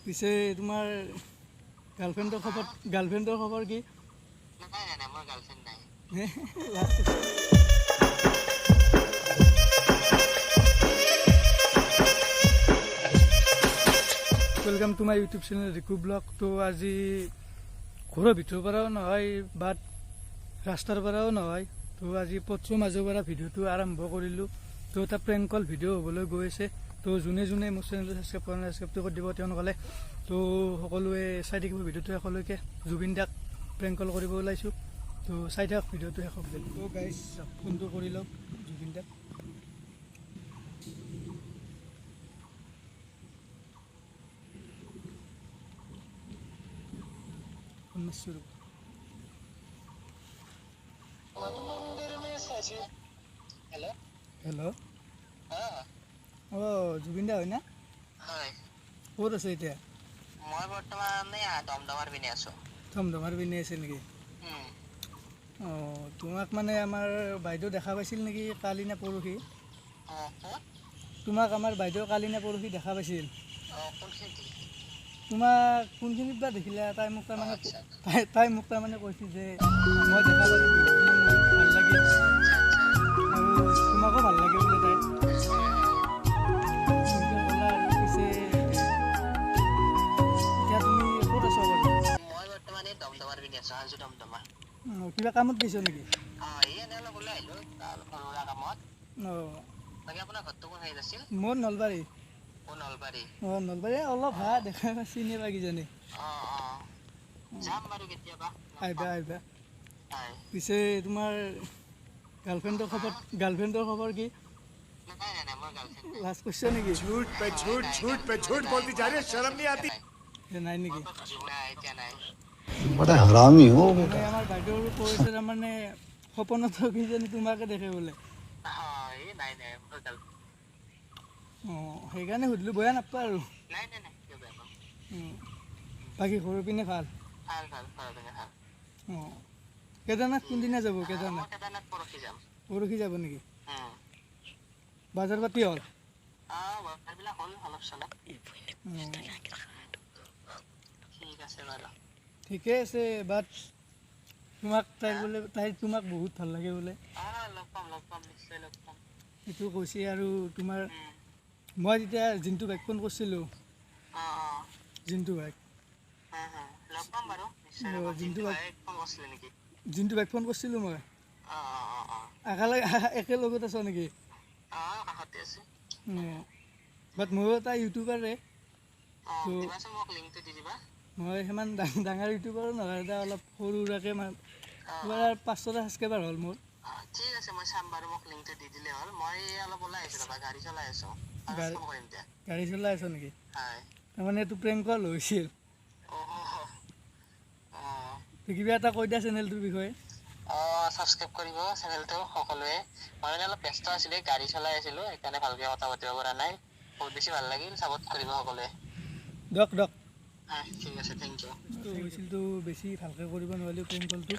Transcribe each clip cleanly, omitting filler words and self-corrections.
পিছে তোমাৰ গাৰ্লফ্ৰেণ্ডৰ খবৰ কি? নাই মোৰ গাৰ্লফ্ৰেণ্ড নাই। Welcome to my YouTube channel Riku blog. তো আজি ঘৰৰ ভিতৰৰ পৰাও নহয় বাট ৰাস্তাৰ পৰাও নহয়, তো আজি পথৰ মাজৰ পৰা ভিডিঅ'টো আৰম্ভ কৰিলোঁ। তো এটা প্ৰেংক কল ভিডিঅ' হ'বলৈ গৈ আছে। তো যোনে যোনে মোৰ চেনেলটো ছাবস্ক্ৰাইব কৰা নাই ছাবস্ক্ৰাইব কৰি দিব তেওঁলোকে। তো সকলোৱে চাই থাকিব ভিডিঅ'টো শেষলৈকে। জুবিন দাক প্ৰেংক কল কৰিব ওলাইছোঁ, তো চাই থাকক ভিডিঅ'টো শেষলৈকে। তো গাইজ ফোনটো কৰি লওক জুবিন দাক। হেল্ল', জুবিন দা হয় না? ক'ত আছে এতিয়া? মই বৰ্তমান দমদমাৰ পিনে আছো। দমদমাৰ পিনে আছে নেকি? তোমাক মানে আমাৰ বাইদেউ দেখা পাইছিল নেকি কালি নে পৰহি? তোমাক আমাৰ বাইদেউ কালি নে পৰহি দেখা পাইছিল। তোমাক কোনখিনিত বা দেখিলে? তাই মোক তাৰমানে কৈছিল যে মই দেখা পালোঁ ভাল লাগিল আৰু তোমাকো ভাল লাগে বোলে তাই। ক'লা আৰু পিছে এতিয়া তুমি ক'ত আছ বাৰু? মই বৰ্তমান দমদমাৰ পিনে আছো, হাজো দমদমা। কিবা কামত গৈছ নেকি? অলপ ওলাই আহিলো সৰু কামত। বাকী আপোনাৰ ঘৰটো কোন ঠাইত আছিল? মোৰ নলবাৰী। নলবাৰী? নলবাৰী অলপ দেখা চিনি পাই কিজানি। যাম বাৰু কেতিয়াবা। আহিবা। পিছে তোমাৰ গাৰ্লফ্ৰেণ্ডৰ খবৰ কি? নাই মোৰ গাৰ্লফ্ৰেণ্ড নাই। লাজ কৰিছ নেকি? झूठ बोलती जा रही है, शर्म नहीं आती? নাই নেকি? এতিয়া নাই। बड़ा हरामी हो মানে बेटा। আমাৰ বাইদেউ কৈছে তাৰমানে সপোনত কিজানি তোমাকে দেখে বোলে। নাই মোৰ গাৰ্লফ্ৰেণ্ড সেইকাৰণে সুধিলোঁ, বেয়া নাপায় আৰু। নাই কিয় বেয়া পাম। বাকী ঘৰৰ পিনে ভাল? ভাল ঘৰৰ পিনে ভাল। কেদাৰনাথ কোনদিনা যাব? কেদাৰনাথ পৰহি যাম। পৰহি যাব নেকি? বাজাৰ পাতি হ'ল? বজাৰবিলাক হ'ল অলপ চলপ। ঠিক আছে বাৰু। ঠিকে আছে, বাট তাই তোমাক বহুত ভাল লাগে বোলে। লগ পাম নিশ্চয় লগ পাম। সেইটো কৈছে। আৰু তোমাৰ মই যেতিয়া জিন্তু বাইক ফোন কৰিছিলোঁ, জিন্তু বাইক লগ পাম বাৰু নিশ্চয়। জিন্তু বাইক ফোন কৰিছিলোঁ মই। একেলগত আছ নেকি? কাষতে আছে। বাট ময়ো এটা ইউটিউবাৰে। দিবাচোন মোক লিংকটো দি দিবা। মই সিমান ডাঙৰ ইউটিউবাৰো নহয়, এটা অলপ সৰু সুৰাকৈ তোমাৰ 500টা ছাবস্ক্ৰাইবাৰ হ'ল মোৰ। ঠিক আছে মই চাম বাৰু, মোক লিংকটো দি দিলে হ'ল। মই অলপ ওলাই আহিছোঁ ৰ'বা, গাড়ী চলাই আছোঁ। গাড়ী চলাই আছ নেকি? হয়। তাৰমানে এইটো প্ৰেংক কল হৈছিল। কিবা এটা কৈ দিয়া চেনেলটোৰ বিষয়ে। ছাবস্ক্ৰাইব কৰিব চেনেলটো সকলোৱে। মই মানে অলপ ব্যস্ত আছিলোঁ, গাড়ী চলাই আছিলোঁ, সেইকাৰণে ভালকৈ কথা পাতিব পৰা নাই। বহুত বেছি ভাল লাগিল, ছাপোৰ্ট কৰিব সকলোৱে। দক ঠিক আছে, থেংক ইউ। হৈছিলতো বেছি ভালকৈ কৰিব নোৱাৰিলোঁ প্ৰেংক কলটো।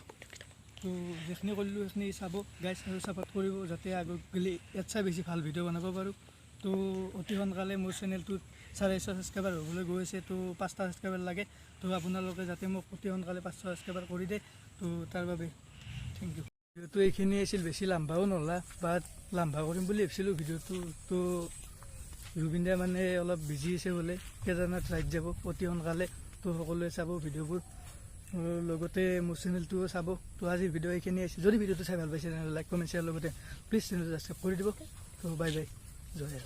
তো যিখিনি কৰিলোঁ সেইখিনি চাব গাইজ আৰু ছাপোৰ্ট কৰিব, যাতে আগত গ'লে ইয়াত চাই বেছি ভাল ভিডিঅ' বনাব পাৰোঁ। তো অতি সোনকালে মোৰ চেনেলটোত 450 ছাবস্ক্ৰাইবাৰ হ'বলৈ গৈ আছে। তো 5টা ছাবস্ক্ৰাইবাৰ লাগে। তো আপোনালোকে যাতে মোক অতি সোনকালে 500 ছাবস্ক্ৰাইবাৰ কৰি দিয়ে, তো তাৰ বাবে থেংক ইউ। ভিডিঅ'টো এইখিনি আছিল, বেছি লাম্বাও নহ'লা, বাট লাম্বা কৰিম বুলি ভাবিছিলোঁ ভিডিঅ'টো। তো জুবিন দাই মানে অলপ বিজি আছে বোলে, কেদাৰনাথ ৰাইড যাব অতি সোনকালে। তো সকলোৱে চাব ভিডিঅ'বোৰ, লগতে মোৰ চেনেলটোও চাব। তো আজিৰ ভিডিঅ' এইখিনি আছিল। যদি ভিডিঅ'টো চাই ভাল পাইছে তেনেহ'লে লাইক কমেণ্ট শ্বেয়াৰ লগতে প্লিজ চেনেলটো ছাবস্ক্ৰাইব কৰি দিব। তো বাই জয়